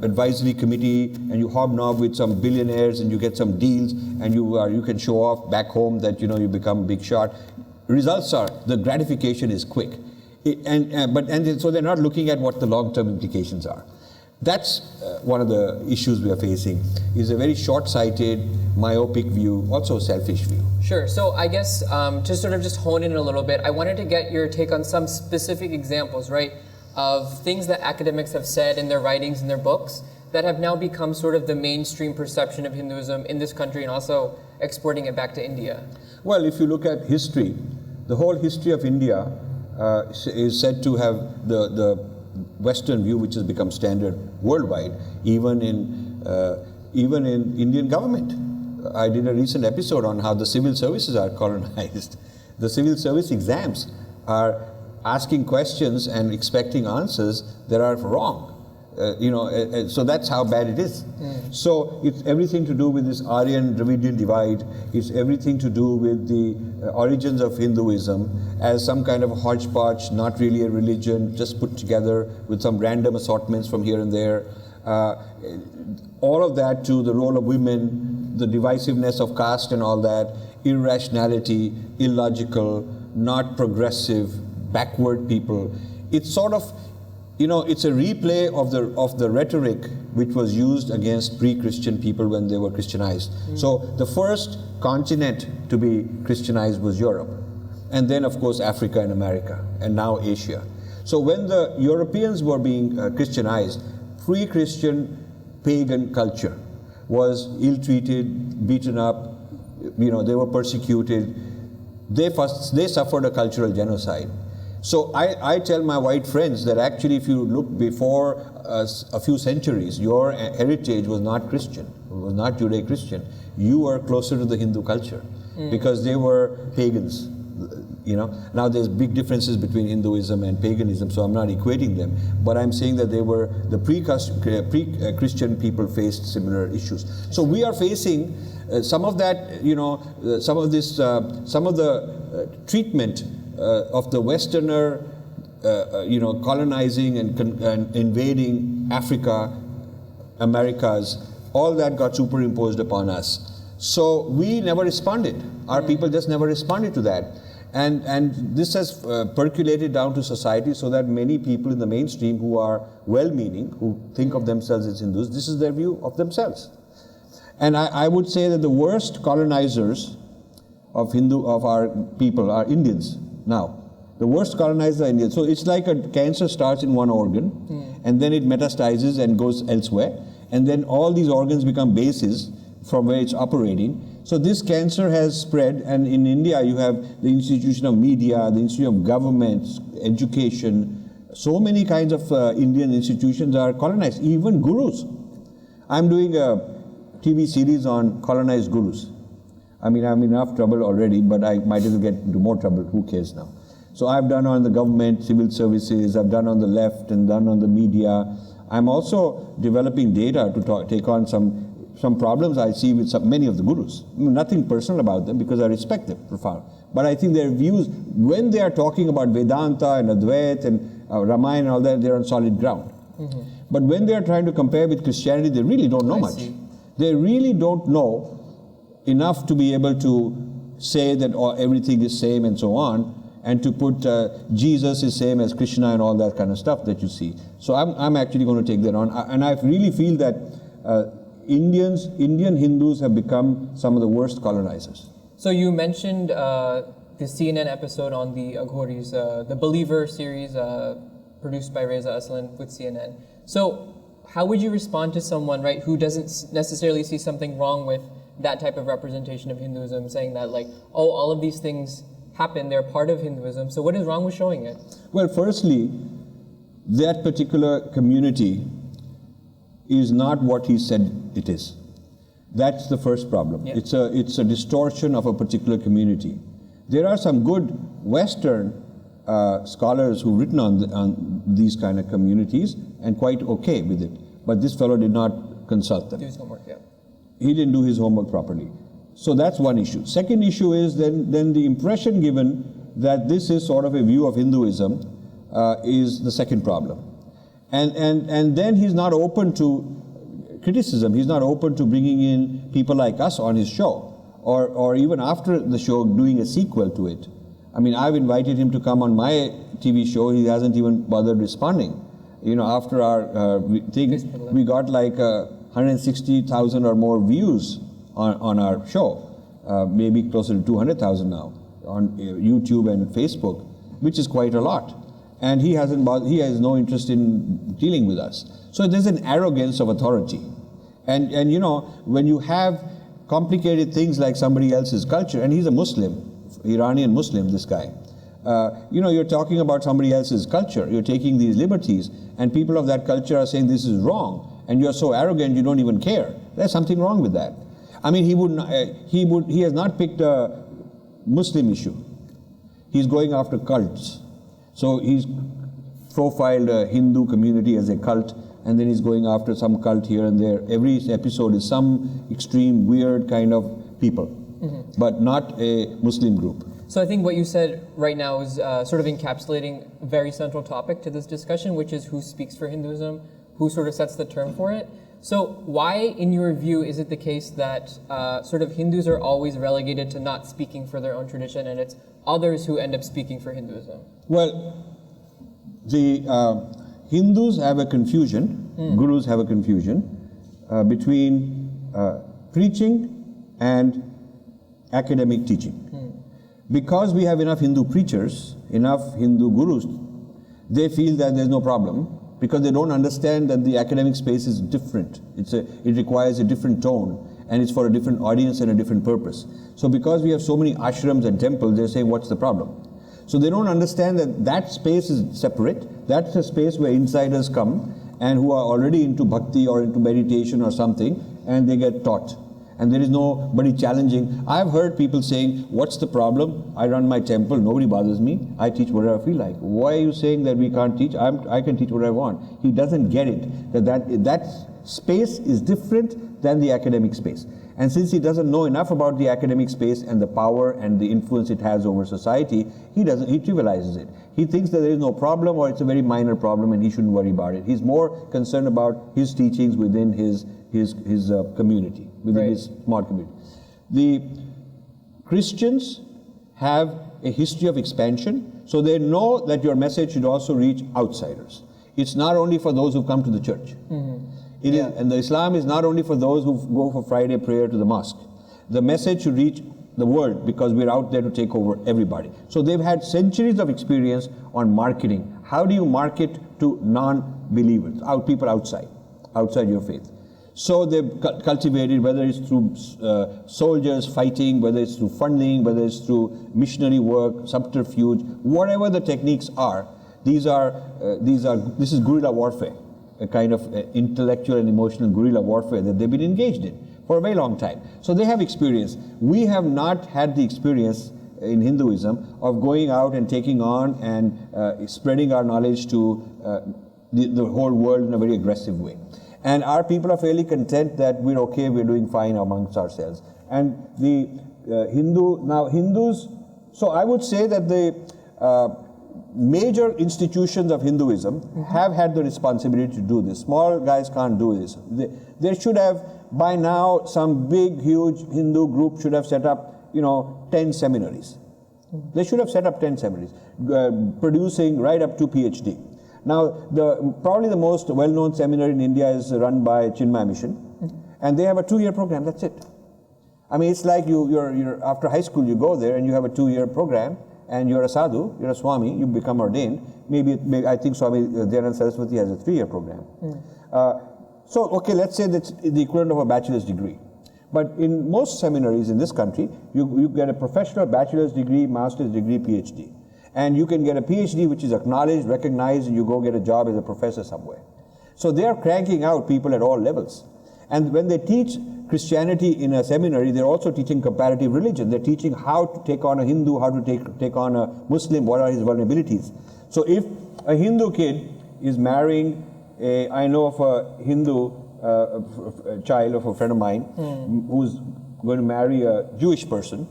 Speaker 2: advisory committee, and you hobnob with some billionaires, and you get some deals, and you can show off back home that you become a big shot. Results are, the gratification is quick, so they're not looking at what the long-term implications are. That's one of the issues we are facing, is a very short-sighted, myopic view, also a selfish view.
Speaker 1: Sure. So I guess to sort of just hone in a little bit, I wanted to get your take on some specific examples, right, of things that academics have said in their writings and their books that have now become sort of the mainstream perception of Hinduism in this country and also exporting it back to India.
Speaker 2: Well, if you look at history, the whole history of India is said to have the Western view, which has become standard worldwide, even in Indian government. I did a recent episode on how the civil services are colonized. The civil service exams are asking questions and expecting answers that are wrong. So that's how bad it is. So it's everything to do with this Aryan-Dravidian divide. It's everything to do with the origins of Hinduism as some kind of a hodgepodge, not really a religion, just put together with some random assortments from here and there. All of that to the role of women, the divisiveness of caste and all that, irrationality, illogical, not progressive, backward people. It's sort of, it's a replay of the rhetoric which was used against pre-Christian people when they were Christianized. So the first continent to be Christianized was Europe. And then, of course, Africa and America, and now Asia. So when the Europeans were being Christianized, pre-Christian pagan culture was ill-treated, beaten up, they were persecuted. They suffered a cultural genocide. So I tell my white friends that actually if you look before a few centuries, your heritage was not Christian, it was not Judeo-Christian. You were closer to the Hindu culture because they were pagans. Now there's big differences between Hinduism and paganism, so I'm not equating them, but I'm saying that the pre-Christian people faced similar issues. So we are facing some of that, some of the treatment of the Westerner, colonizing and invading Africa, Americas, all that got superimposed upon us. So we never responded. Our people just never responded to that. And this has percolated down to society so that many people in the mainstream who are well-meaning, who think of themselves as Hindus, this is their view of themselves. And I would say that the worst colonizers of our people are Indians now. The worst colonizers are Indians. So it's like a cancer starts in one organ, and then it metastasizes and goes elsewhere. And then all these organs become bases from where it's operating. So this cancer has spread, and in India you have the institution of media, the institution of government, education. So many kinds of Indian institutions are colonized, even gurus. I'm doing a TV series on colonized gurus. I mean, I'm in enough trouble already, but I might as well get into more trouble. Who cares now? So I've done on the government, civil services, I've done on the left and done on the media. I'm also developing data to take on some problems I see with many of the gurus. Nothing personal about them because I respect them profound. But I think their views, when they are talking about Vedanta and Advaita and Ramayana and all that, they're on solid ground. But when they are trying to compare with Christianity, they really don't know much. They really don't know enough to be able to say that everything is same and so on, and to put Jesus is same as Krishna and all that kind of stuff that you see. So I'm actually going to take that on. And I really feel that Indian Hindus have become some of the worst colonizers.
Speaker 1: So you mentioned the CNN episode on the Aghoris, the Believer series produced by Reza Aslan with CNN. So how would you respond to someone, right, who doesn't necessarily see something wrong with that type of representation of Hinduism, saying that like, oh, all of these things happen, they're part of Hinduism, so what is wrong with showing it?
Speaker 2: Well, firstly, that particular community is not what he said it is. That's the first problem. Yeah. It's a distortion of a particular community. There are some good Western scholars who've written on these kind of communities and quite okay with it. But this fellow did not consult them.
Speaker 1: Do his homework, yeah.
Speaker 2: He didn't do his homework properly. So that's one issue. Second issue is then the impression given that this is sort of a view of Hinduism is the second problem. And then he's not open to criticism. He's not open to bringing in people like us on his show, or even after the show doing a sequel to it. I mean, I've invited him to come on my TV show. He hasn't even bothered responding. You know, after our thing, we got like 160,000 or more views on our show, maybe closer to 200,000 now on YouTube and Facebook, which is quite a lot. And he has no interest in dealing with us. So there's an arrogance of authority. And you know, when you have complicated things like somebody else's culture, and he's a Muslim, Iranian Muslim, this guy, you know, you're talking about somebody else's culture, you're taking these liberties, and people of that culture are saying this is wrong, and you're so arrogant you don't even care. There's something wrong with that. I mean, he has not picked a Muslim issue. He's going after cults. So he's profiled a Hindu community as a cult, and then he's going after some cult here and there. Every episode is some extreme, weird kind of people, but not a Muslim group.
Speaker 1: So I think what you said right now is sort of encapsulating a very central topic to this discussion, which is who speaks for Hinduism, who sort of sets the term for it. So why, in your view, is it the case that sort of Hindus are always relegated to not speaking for their own tradition, and it's others who end up speaking for Hinduism?
Speaker 2: Well, the Hindus have a confusion, gurus have a confusion between preaching and academic teaching. Because we have enough Hindu preachers, enough Hindu gurus, they feel that there's no problem, because they don't understand that the academic space is different. It requires a different tone, and it's for a different audience and a different purpose. So because we have so many ashrams and temples, they're saying, what's the problem? So they don't understand that that space is separate. That's a space where insiders come and who are already into bhakti or into meditation or something, and they get taught. And there is nobody challenging. I've heard people saying, what's the problem? I run my temple, nobody bothers me. I teach whatever I feel like. Why are you saying that we can't teach? I can teach what I want. He doesn't get it, that space is different than the academic space. And since he doesn't know enough about the academic space and the power and the influence it has over society, he trivializes it. He thinks that there is no problem, or it's a very minor problem and he shouldn't worry about it. He's more concerned about his teachings within his community, within his small community. The Christians have a history of expansion, so they know that your message should also reach outsiders. It's not only for those who come to the church. It is, and the Islam is not only for those who go for Friday prayer to the mosque. The message should reach the world, because we're out there to take over everybody. So they've had centuries of experience on marketing. How do you market to non-believers, people outside your faith? So they've cultivated, whether it's through soldiers fighting, whether it's through funding, whether it's through missionary work, subterfuge, whatever the techniques are, this is guerrilla warfare, a kind of intellectual and emotional guerrilla warfare that they've been engaged in for a very long time. So they have experience. We have not had the experience in Hinduism of going out and taking on and spreading our knowledge to the whole world in a very aggressive way. And our people are fairly content that we're okay, we're doing fine amongst ourselves. And the Hindus, so I would say that the major institutions of Hinduism have had the responsibility to do this. Small guys can't do this. There should have, by now, some big, huge Hindu group should have set up, 10 seminaries. They should have set up 10 seminaries, producing right up to PhD. Now, probably the most well-known seminary in India is run by Chinmaya Mission, and they have a 2-year program, that's it. I mean, it's like you're after high school, you go there and you have a 2-year program, and you're a sadhu, you're a swami, you become ordained. Maybe I think Swami Dayanand Saraswati has a 3-year program. So, okay, let's say that's the equivalent of a bachelor's degree. But in most seminaries in this country, you get a professional bachelor's degree, master's degree, PhD. And you can get a PhD which is acknowledged, recognized, and you go get a job as a professor somewhere. So they are cranking out people at all levels. And when they teach Christianity in a seminary, they're also teaching comparative religion. They're teaching how to take on a Hindu, how to take on a Muslim, what are his vulnerabilities. So if a Hindu kid is marrying I know of a Hindu child of a friend of mine who's going to marry a Jewish person.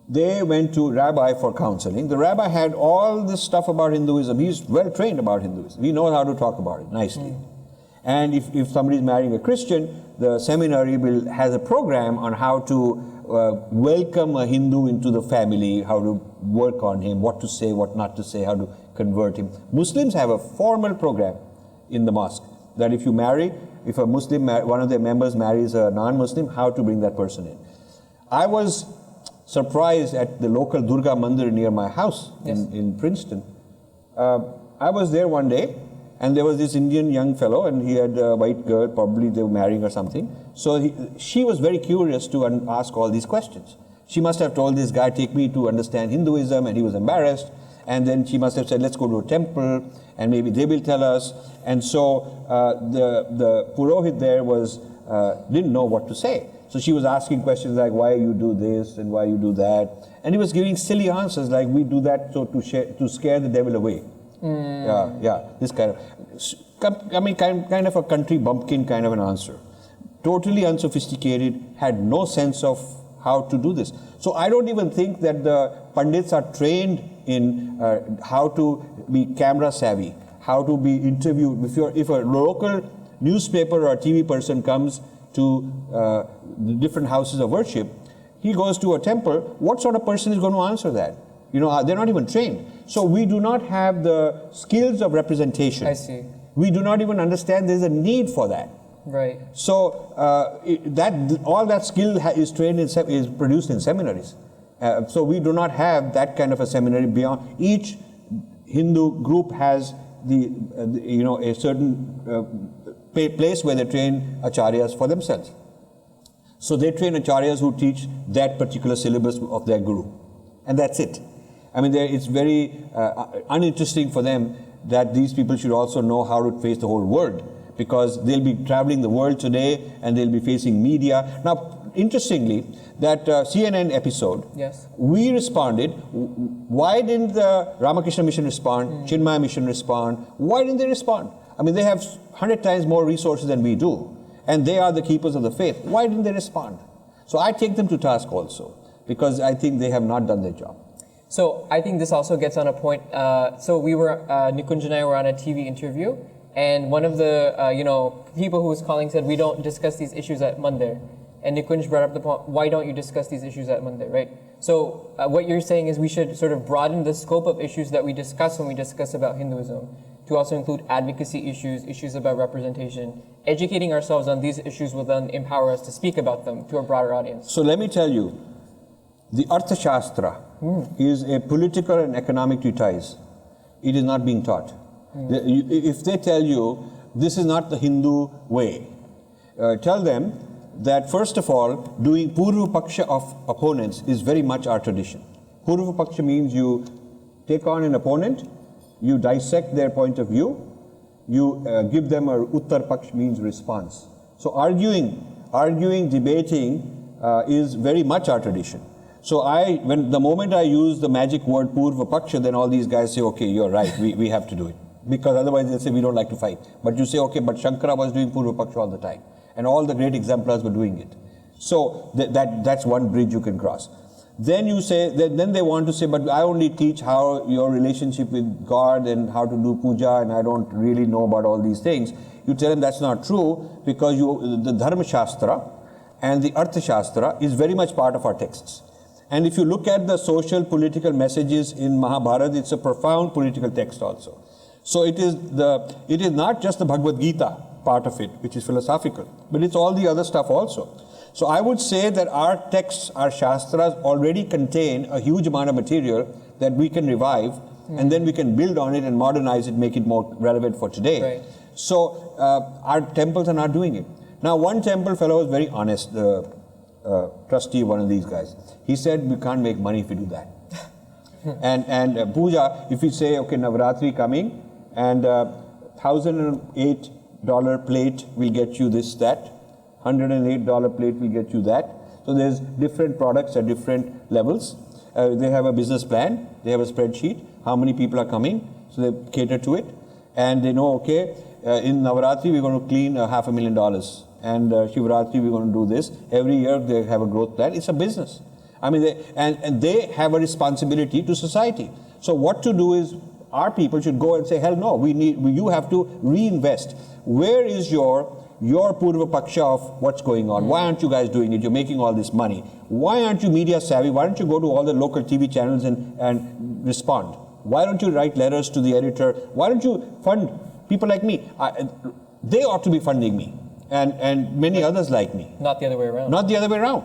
Speaker 2: They went to rabbi for counseling. The rabbi had all this stuff about Hinduism. He's well trained about Hinduism. He knows how to talk about it nicely. And if somebody is marrying a Christian, the seminary has a program on how to welcome a Hindu into the family, how to work on him, what to say, what not to say, how to convert him. Muslims have a formal program in the mosque that if a Muslim, one of their members marries a non-Muslim, how to bring that person in. I was surprised at the local Durga Mandir near my house in Princeton. I was there one day, and there was this Indian young fellow, and he had a white girl, probably they were marrying or something. So she was very curious to ask all these questions. She must have told this guy, take me to understand Hinduism, and he was embarrassed. And then she must have said, let's go to a temple, and maybe they will tell us. And so the Purohit there didn't know what to say. So she was asking questions like, why you do this and why you do that. And he was giving silly answers like, we do that so to scare the devil away. This kind of a country bumpkin kind of an answer. Totally unsophisticated, had no sense of how to do this. So I don't even think that the Pandits are trained in how to be camera savvy, how to be interviewed. If a local newspaper or TV person comes to the different houses of worship, he goes to a temple, what sort of person is going to answer that? They're not even trained. So we do not have the skills of representation.
Speaker 1: I see.
Speaker 2: We do not even understand there's a need for that.
Speaker 1: Right.
Speaker 2: So all that skill is produced in seminaries. So we do not have that kind of a seminary beyond. Each Hindu group has a certain place where they train acharyas for themselves. So they train acharyas who teach that particular syllabus of their guru, and that's it. I mean, it's very uninteresting for them that these people should also know how to face the whole world, because they'll be traveling the world today and they'll be facing media. Now, interestingly, that CNN episode, we responded. Why didn't the Ramakrishna Mission respond? Chinmaya Mission respond? Why didn't they respond? I mean, they have 100 times more resources than we do, and they are the keepers of the faith. Why didn't they respond? So I take them to task also, because I think they have not done their job.
Speaker 1: So I think this also gets on a point. So we were, Nikunj and I were on a TV interview, and one of the people who was calling said, we don't discuss these issues at Mandir. And Nikunj brought up the point, why don't you discuss these issues at Mandir, right? So what you're saying is we should sort of broaden the scope of issues that we discuss when we discuss about Hinduism to also include advocacy issues, issues about representation. Educating ourselves on these issues will then empower us to speak about them to a broader audience.
Speaker 2: So let me tell you, the Arthashastra is a political and economic treatise. It is not being taught. If they tell you this is not the Hindu way, tell them that first of all, doing Purva Paksha of opponents is very much our tradition. Purva Paksha means you take on an opponent, you dissect their point of view, you give them a Uttar Paksh means response. So arguing, debating is very much our tradition. So when the moment I use the magic word Purva Paksha, then all these guys say, okay, you're right, we have to do it. Because otherwise they'll say we don't like to fight. But you say, okay, but Shankara was doing Purva Paksha all the time. And all the great exemplars were doing it. So that's one bridge you can cross. Then you say, then they want to say, but I only teach how your relationship with God and how to do puja, and I don't really know about all these things. You tell them that's not true, because the Dharma Shastra and the Artha Shastra is very much part of our texts. And if you look at the social, political messages in Mahabharata, it's a profound political text also. So it is not just the Bhagavad Gita part of it, which is philosophical, but it's all the other stuff also. So I would say that our texts, our Shastras already contain a huge amount of material that we can revive, and then we can build on it and modernize it, make it more relevant for today.
Speaker 1: Right.
Speaker 2: So our temples are not doing it. Now, one temple fellow was very honest, the trustee of one of these guys. He said, we can't make money if we do that. and puja, if we say, okay, Navratri coming, and $1,008 plate will get you this, that. $108 plate will get you that. So there's different products at different levels. They have a business plan. They have a spreadsheet. How many people are coming? So they cater to it. And they know, okay, in Navaratri, we're going to clean $500,000. And Shivratri, we're going to do this. Every year, they have a growth plan. It's a business. I mean, they have a responsibility to society. So what to do is, our people should go and say, hell no, you have to reinvest. Where is your Purva Paksha of what's going on? Why aren't you guys doing it? You're making all this money. Why aren't you media savvy? Why don't you go to all the local TV channels and respond? Why don't you write letters to the editor? Why don't you fund people like me? They ought to be funding me, and many others like me.
Speaker 1: Not the other way around.
Speaker 2: Not the other way around.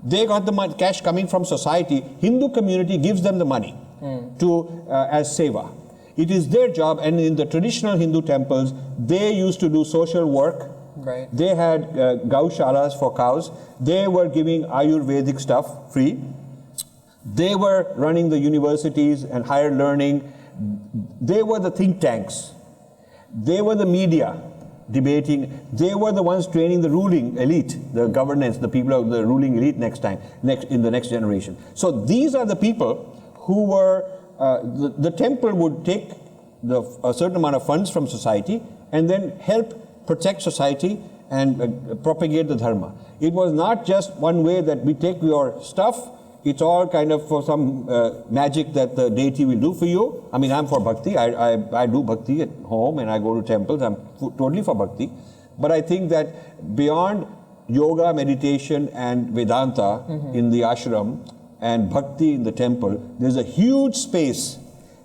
Speaker 2: They got the cash coming from society. Hindu community gives them the money as seva. It is their job, and in the traditional Hindu temples, they used to do social work.
Speaker 1: Right.
Speaker 2: They had gaushalas for cows. They were giving Ayurvedic stuff free. They were running the universities and higher learning. They were the think tanks. They were the media debating. They were the ones training the ruling elite, the governance, the people of the ruling elite in the next generation. So these are the people who were, the temple would take a certain amount of funds from society and then help protect society and propagate the dharma. It was not just one way that we take your stuff. It's all kind of for some magic that the deity will do for you. I mean, I'm for bhakti. I do bhakti at home and I go to temples. I'm totally for bhakti. But I think that beyond yoga, meditation and Vedanta in the ashram and bhakti in the temple, there's a huge space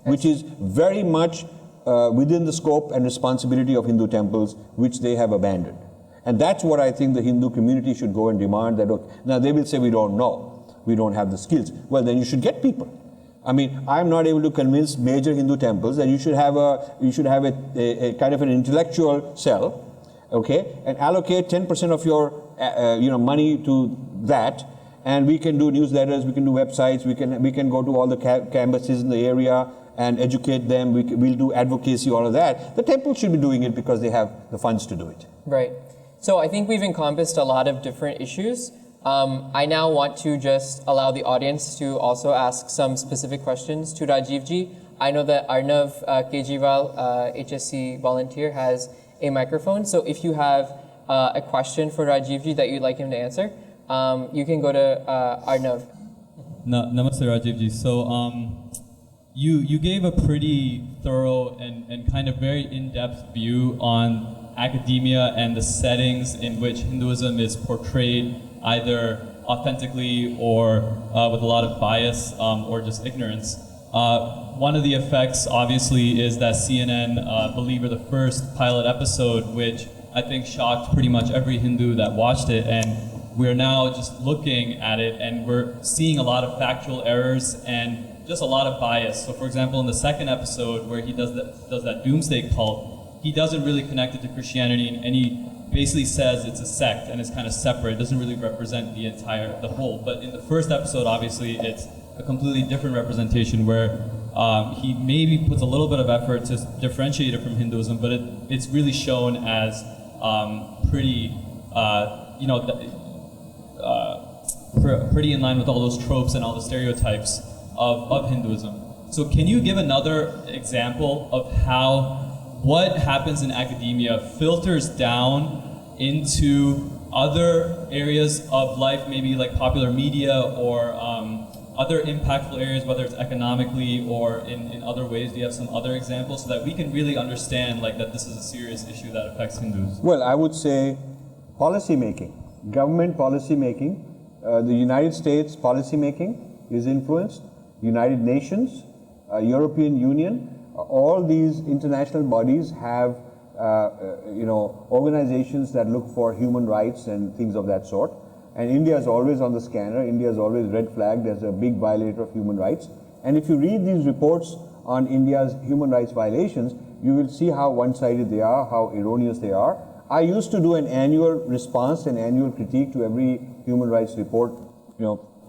Speaker 2: which is very much within the scope and responsibility of Hindu temples, which they have abandoned. And that's what I think the Hindu community should go and demand. That. Now they will say, we don't know. We don't have the skills. Well, then you should get people. I mean, I'm not able to convince major Hindu temples that you should have a kind of an intellectual cell, okay, and allocate 10% of your money to that, and we can do newsletters, we can do websites, we can go to all the campuses in the area and educate them. We'll do advocacy, all of that. The temples should be doing it because they have the funds to do it.
Speaker 1: Right. So I think we've encompassed a lot of different issues. I now want to just allow the audience to also ask some specific questions to Rajivji. I know that Arnav Kejriwal, HSC volunteer, has a microphone. So if you have a question for Rajivji that you'd like him to answer, you can go to Arnav.
Speaker 3: Namaste, Rajivji. So you gave a pretty thorough and kind of very in-depth view on academia and the settings in which Hinduism is portrayed either authentically or with a lot of bias or just ignorance. One of the effects, obviously, is that CNN Believer, the first pilot episode, which I think shocked pretty much every Hindu that watched it, and we're now just looking at it and we're seeing a lot of factual errors and just a lot of bias. So for example, in the second episode where he does that doomsday cult, he doesn't really connect it to Christianity, and he basically says it's a sect and it's kind of separate. It doesn't really represent the whole. But in the first episode, obviously, it's a completely different representation where he maybe puts a little bit of effort to differentiate it from Hinduism, but it's really shown as pretty, pretty in line with all those tropes and all the stereotypes of Hinduism. So can you give another example of how what happens in academia filters down into other areas of life, maybe like popular media or other impactful areas, whether it's economically or in other ways? Do you have some other examples so that we can really understand like that this is a serious issue that affects Hindus?
Speaker 2: Well, I would say policy making, government policy making. The United States policy making is influenced. United Nations, European Union, all these international bodies have organizations that look for human rights and things of that sort. And India is always on the scanner. India is always red flagged as a big violator of human rights. And if you read these reports on India's human rights violations, you will see how one-sided they are, how erroneous they are. I used to do an annual response, an annual critique to every human rights report,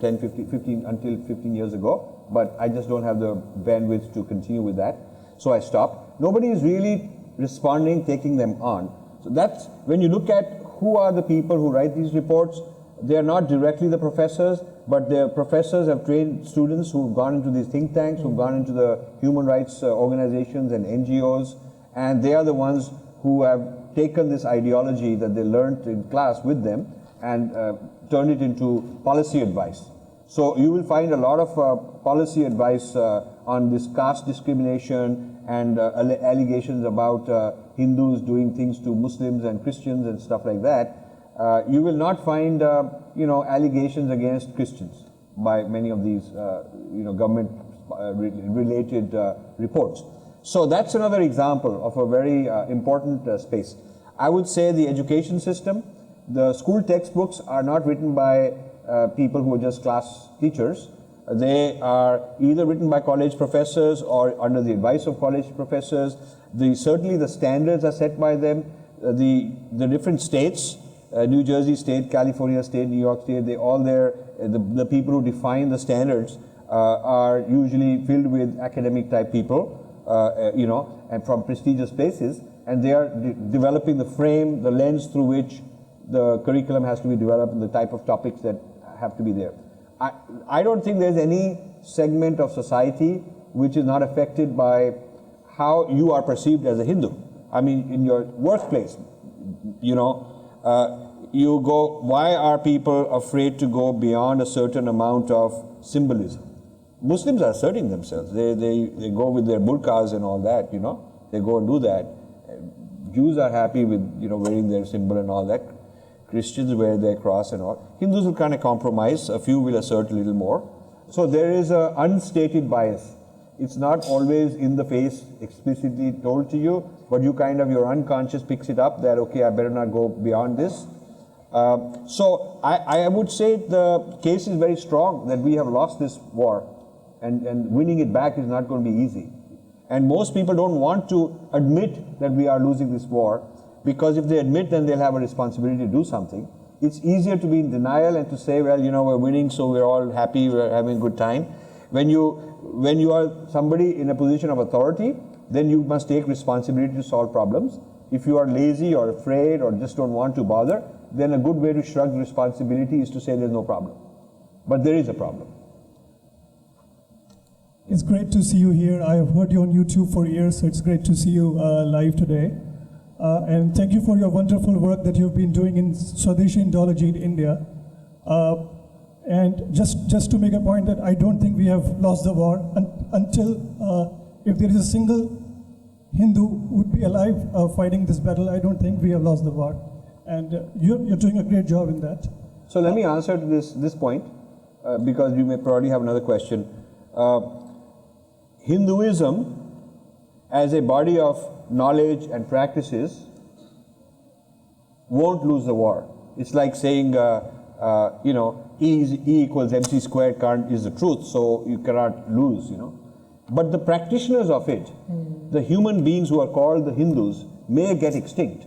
Speaker 2: 15 years ago, but I just don't have the bandwidth to continue with that. So I stopped. Nobody is really responding, taking them on. So that's, when you look at who are the people who write these reports, they are not directly the professors, but the professors have trained students who've gone into these think tanks, who've gone into the human rights organizations and NGOs, and they are the ones who have taken this ideology that they learned in class with them and turned it into policy advice. So you will find a lot of policy advice on this caste discrimination and allegations about Hindus doing things to Muslims and Christians and stuff like that. You will not find allegations against Christians by many of these government related reports. So that's another example of a very important space. I would say the education system, the school textbooks are not written by people who are just class teachers. They are either written by college professors or under the advice of college professors. Certainly the standards are set by them. The different states, New Jersey State, California State, New York State, the people who define the standards are usually filled with academic type people, and from prestigious places, and they are developing the frame, the lens through which the curriculum has to be developed and the type of topics that have to be there. I don't think there's any segment of society which is not affected by how you are perceived as a Hindu. I mean, in your workplace, you go, why are people afraid to go beyond a certain amount of symbolism? Muslims are asserting themselves. They go with their burqas and all that, they go and do that. Jews are happy with, wearing their symbol and all that. Christians wear their cross and all. Hindus will kind of compromise. A few will assert a little more. So there is an unstated bias. It's not always in the face, explicitly told to you, but your unconscious picks it up that, okay, I better not go beyond this. So I would say the case is very strong that we have lost this war, and winning it back is not going to be easy. And most people don't want to admit that we are losing this war, because if they admit, then they'll have a responsibility to do something. It's easier to be in denial and to say, well, we're winning, so we're all happy, we're having a good time. When you are somebody in a position of authority, then you must take responsibility to solve problems. If you are lazy or afraid or just don't want to bother, then a good way to shrug responsibility is to say there's no problem. But there is a problem.
Speaker 4: It's great to see you here. I have heard you on YouTube for years, so it's great to see you live today. And thank you for your wonderful work that you've been doing in Swadeshi Indology in India. And just to make a point that I don't think we have lost the war until if there is a single Hindu who would be alive fighting this battle, I don't think we have lost the war. And you're doing a great job in that.
Speaker 2: So let me answer to this point, because you may probably have another question. Hinduism as a body of knowledge and practices won't lose the war. It's like saying, E equals mc squared is the truth, so you cannot lose, But the practitioners of it, the human beings who are called the Hindus, may get extinct.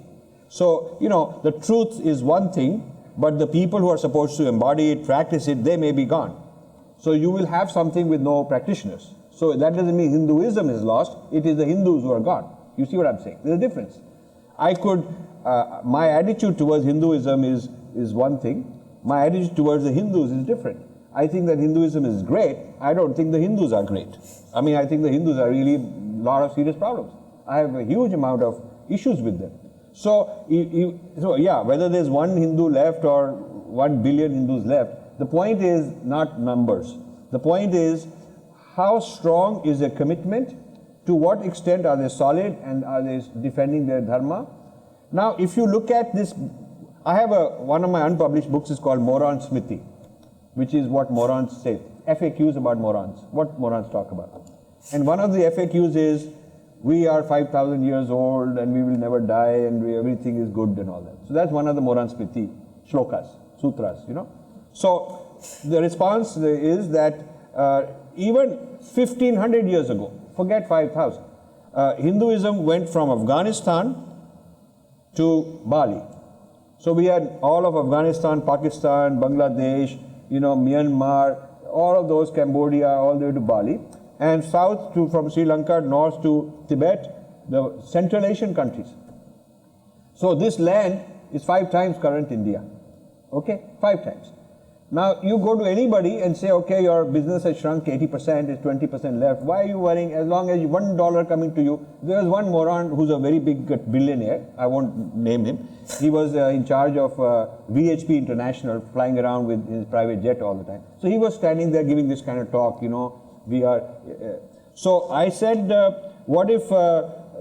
Speaker 2: So, the truth is one thing, but the people who are supposed to embody it, practice it, they may be gone. So you will have something with no practitioners. So that doesn't mean Hinduism is lost, it is the Hindus who are gone. You see what I'm saying? There's a difference. My attitude towards Hinduism is one thing. My attitude towards the Hindus is different. I think that Hinduism is great. I don't think the Hindus are great. I mean, I think the Hindus are really a lot of serious problems. I have a huge amount of issues with them. So, yeah, whether there's one Hindu left or 1 billion Hindus left, the point is not numbers. The point is how strong is their commitment, to what extent are they solid, and are they defending their dharma. Now, if you look at this, I have one of my unpublished books is called Moran Smriti, which is what morons say, FAQs about morons, what morons talk about. And one of the FAQs is, we are 5,000 years old and we will never die and everything is good and all that. So that's one of the Moran Smriti shlokas, sutras, you know. So the response is that even 1500 years ago, forget 5,000, Hinduism went from Afghanistan to Bali. So we had all of Afghanistan, Pakistan, Bangladesh, you know, Myanmar, all of those, Cambodia, all the way to Bali. And south to, from Sri Lanka, north to Tibet, the Central Asian countries. So this land is 5 times current India, okay, 5 times. Now you go to anybody and say, okay, your business has shrunk 80%, is 20% left. Why are you worrying? As long as $1 coming to you. There was one moron who's a very big billionaire. I won't name him. He was in charge of VHP International, flying around with his private jet all the time. So he was standing there giving this kind of talk, you know. We are. So I said, what if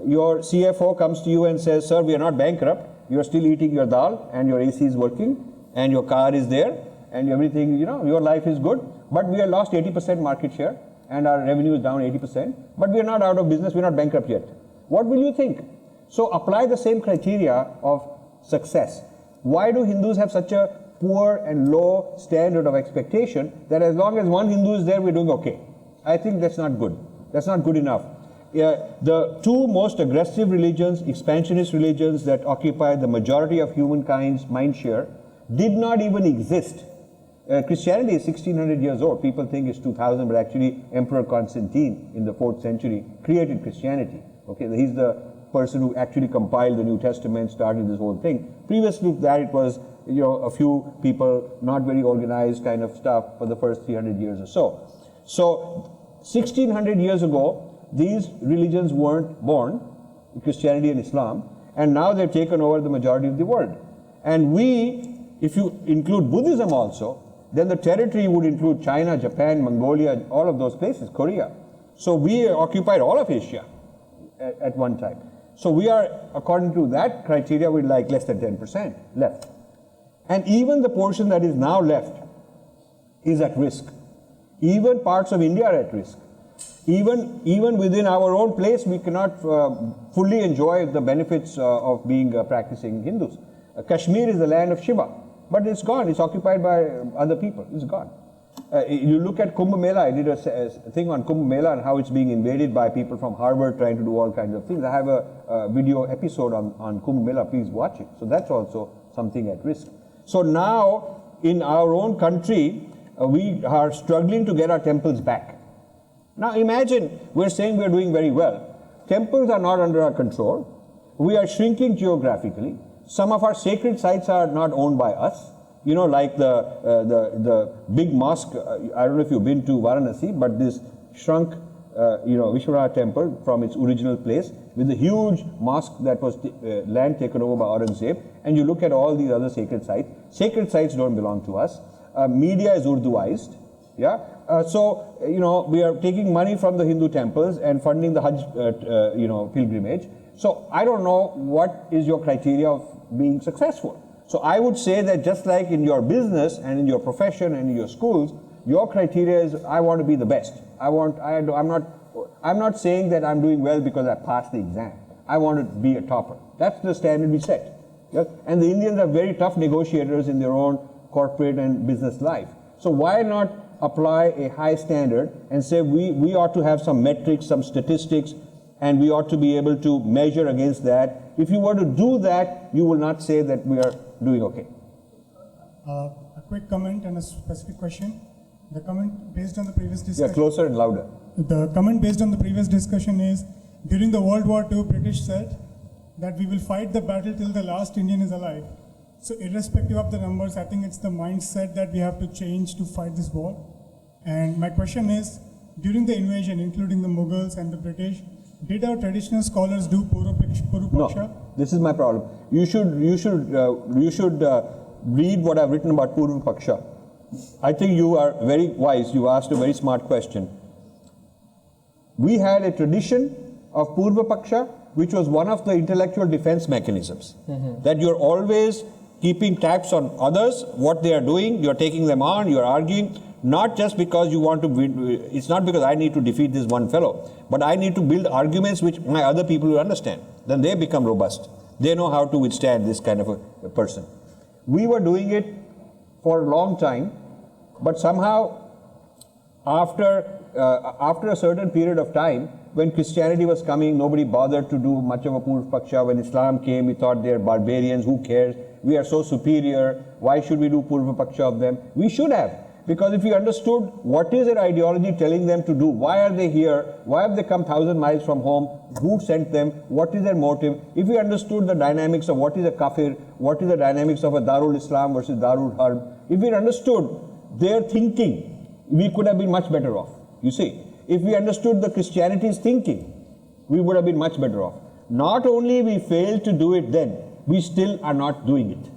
Speaker 2: your CFO comes to you and says, sir, we are not bankrupt. You are still eating your dal and your AC is working and your car is there and everything, you know, your life is good. But we have lost 80% market share and our revenue is down 80%. But we are not out of business. We are not bankrupt yet. What will you think? So apply the same criteria of success. Why do Hindus have such a poor and low standard of expectation that as long as one Hindu is there, we're doing okay? I think that's not good. That's not good enough. The two most aggressive religions, expansionist religions that occupy the majority of humankind's mind share, did not even exist. Christianity is 1600 years old. People think it's 2000, but actually Emperor Constantine in the 4th century created Christianity. Okay, he's the person who actually compiled the New Testament, started this whole thing. Previously to that, it was, you know, a few people, not very organized kind of stuff for the first 300 years or so. So 1600 years ago, these religions weren't born, Christianity and Islam, and now they've taken over the majority of the world. And we, if you include Buddhism also, then the territory would include China, Japan, Mongolia, all of those places, Korea. So we occupied all of Asia at one time. So we are, according to that criteria, we're like less than 10% left. And even the portion that is now left is at risk. Even parts of India are at risk. Even within our own place, we cannot fully enjoy the benefits of being practicing Hindus. Kashmir is the land of Shiva, but it's gone. It's occupied by other people. It's gone. You look at Kumbh Mela. I did a thing on Kumbh Mela and how it's being invaded by people from Harvard trying to do all kinds of things. I have a video episode on Kumbh Mela. Please watch it. So that's also something at risk. So now, in our own country, we are struggling to get our temples back. Now imagine, we're saying we're doing very well. Temples are not under our control. We are shrinking geographically. Some of our sacred sites are not owned by us. You know, like the big mosque, I don't know if you've been to Varanasi, but this shrunk, Vishwanath temple from its original place with the huge mosque that was land taken over by Aurangzeb. And you look at all these other sacred sites. Sacred sites don't belong to us. Media is Urduized, yeah. So we are taking money from the Hindu temples and funding the Hajj, pilgrimage. So I don't know what is your criteria of being successful. So I would say that just like in your business and in your profession and in your schools, your criteria is I want to be the best. I'm not saying that I'm doing well because I passed the exam. I want to be a topper. That's the standard we set. Yeah? And the Indians are very tough negotiators in their own corporate and business life. So why not apply a high standard and say we ought to have some metrics, some statistics, and we ought to be able to measure against that. If you were to do that, you will not say that we are doing okay.
Speaker 5: A quick comment and a specific question. The comment based on the previous discussion.
Speaker 2: Yeah, closer and louder.
Speaker 5: The comment based on the previous discussion is, during the World War II, British said that we will fight the battle till the last Indian is alive. So irrespective of the numbers, I think it's the mindset that we have to change to fight this war. And my question is, during the invasion, including the Mughals and the British, did our traditional scholars do Purva Paksha?
Speaker 2: No, this is my problem. You should read what I've written about Purva Paksha. I think you are very wise. You asked a very smart question. We had a tradition of Purva Paksha, which was one of the intellectual defense mechanisms. That you're always keeping tabs on others, what they are doing, you're taking them on, you're arguing, not just because you want to win, it's not because I need to defeat this one fellow, but I need to build arguments which my other people will understand. Then they become robust. They know how to withstand this kind of a person. We were doing it for a long time, but somehow after a certain period of time, when Christianity was coming, nobody bothered to do much of a Purva Paksha. When Islam came, we thought they're barbarians, who cares? We are so superior, why should we do Purva Paksha of them? We should have, because if we understood what is their ideology telling them to do, why are they here, why have they come 1,000 miles from home, who sent them, what is their motive, if we understood the dynamics of what is a kafir, what is the dynamics of a Darul Islam versus Darul Harb, if we understood their thinking, we could have been much better off, you see. If we understood the Christianity's thinking, we would have been much better off. Not only we failed to do it then, we still are not doing it.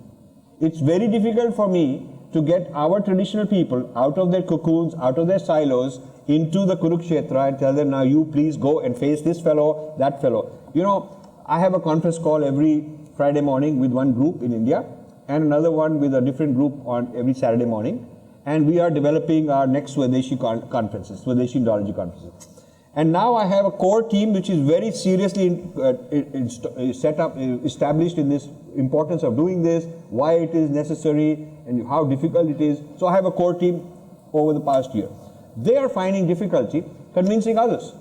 Speaker 2: It's very difficult for me to get our traditional people out of their cocoons, out of their silos, into the Kurukshetra and tell them, now you please go and face this fellow, that fellow. You know, I have a conference call every Friday morning with one group in India and another one with a different group on every Saturday morning. And we are developing our next Swadeshi conferences, Swadeshi Indology conferences. And now I have a core team which is very seriously established in this importance of doing this, why it is necessary and how difficult it is. So I have a core team over the past year. They are finding difficulty convincing others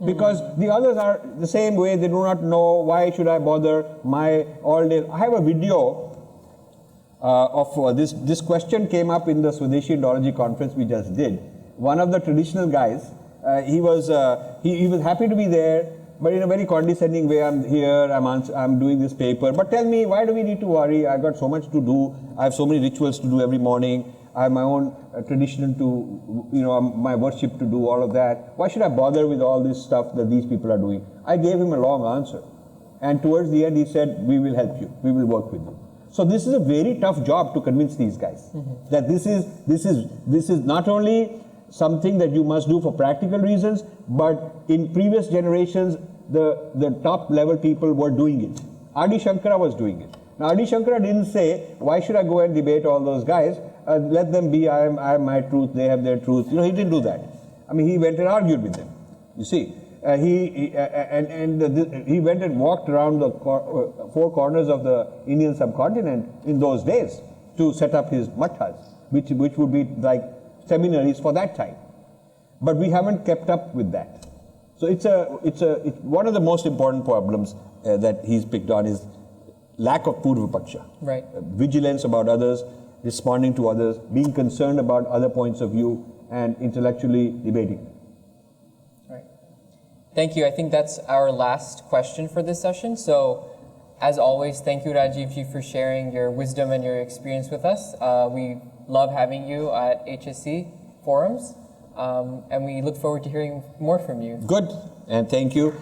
Speaker 2: because the others are the same way. They do not know, why should I bother my all day. I have a video of this question came up in the Swadeshi Indology conference we just did. One of the traditional guys, he was happy to be there, but in a very condescending way, I'm here, I'm doing this paper, but tell me, why do we need to worry? I've got so much to do, I have so many rituals to do every morning, I have my own tradition to, my worship to do, all of that. Why should I bother with all this stuff that these people are doing? I gave him a long answer. And towards the end, he said, we will help you, we will work with you. So this is a very tough job to convince these guys that this is not only something that you must do for practical reasons, but in previous generations, the top level people were doing it. Adi Shankara was doing it. Now Adi Shankara didn't say, why should I go and debate all those guys? Let them be, I have my truth, they have their truth. He didn't do that. I mean, he went and argued with them, you see. He went and walked around the four corners of the Indian subcontinent in those days to set up his matthas, which would be like seminaries for that time. But we haven't kept up with that. So it's one of the most important problems that he's picked on is lack of Purva Paksha.
Speaker 1: Right.
Speaker 2: Vigilance about others, responding to others, being concerned about other points of view, and intellectually debating.
Speaker 1: Thank you. I think that's our last question for this session. So, as always, thank you, Rajivji, for sharing your wisdom and your experience with us. We love having you at HSC forums, and we look forward to hearing more from you.
Speaker 2: Good, and thank you.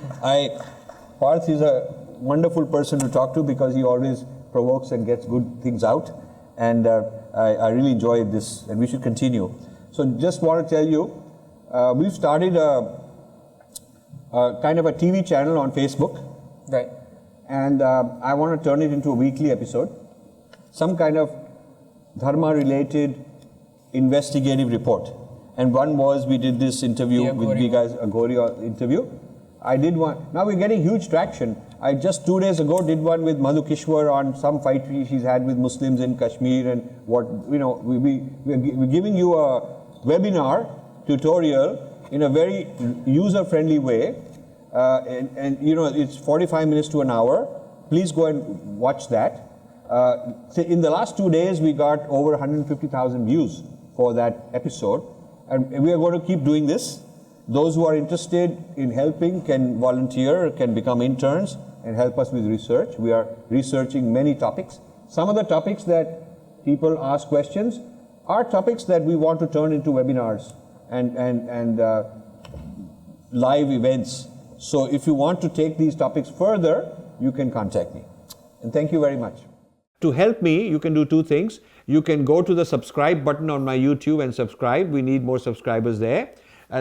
Speaker 2: Parth is a wonderful person to talk to because he always provokes and gets good things out, and I really enjoy this, and we should continue. So, just want to tell you, we've started kind of a TV channel on Facebook.
Speaker 1: Right.
Speaker 2: And I want to turn it into a weekly episode. Some kind of dharma-related investigative report. And one was, we did this interview with you guys, Agora interview. I did one. Now we're getting huge traction. I just 2 days ago did one with Madhu Kishwar on some fight she's had with Muslims in Kashmir and what, we're giving you a webinar tutorial in a very user-friendly way, and it's 45 minutes to an hour. Please go and watch that. In the last 2 days, we got over 150,000 views for that episode, and we are going to keep doing this. Those who are interested in helping can volunteer, can become interns, and help us with research. We are researching many topics. some of the topics that people ask questions are topics that we want to turn into webinars and live events. So if you want to take these topics further, you can contact me. And thank you very much. To help me, you can do two things. You can go to the subscribe button on my YouTube and subscribe. We need more subscribers there.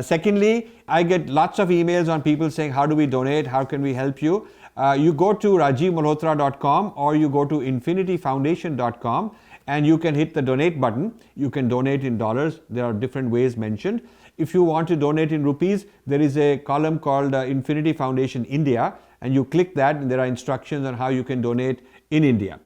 Speaker 2: Secondly, I get lots of emails on people saying, how do we donate? How can we help you? You go to rajivmalhotra.com or you go to infinityfoundation.com and you can hit the donate button. You can donate in dollars. There are different ways mentioned. If you want to donate in rupees, there is a column called Infinity Foundation India, and you click that and there are instructions on how you can donate in India.